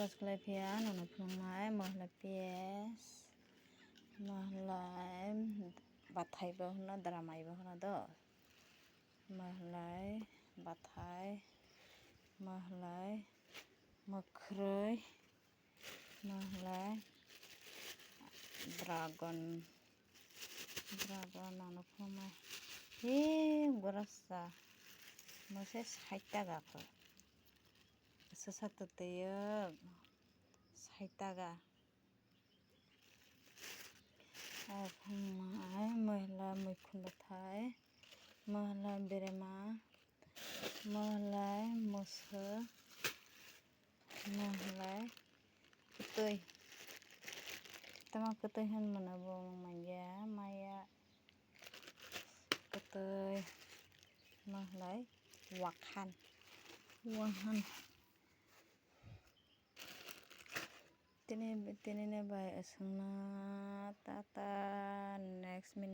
Cross Clavian, ano pong may mahlay pies, mahlay bathai bahuna dramai bahuna do, mahlay bathai, mahlay makroi, mahlay dragon ano pong may gorasa, mose 60 taga ko. Sesatu 60 taga. Mahla मैखुन bathai, mahla berema, mahlai moso, mahlai ketui. Tama ketui han mana bo mangya maya ketui mahlai wakhan. Tini bai asungna tata next minute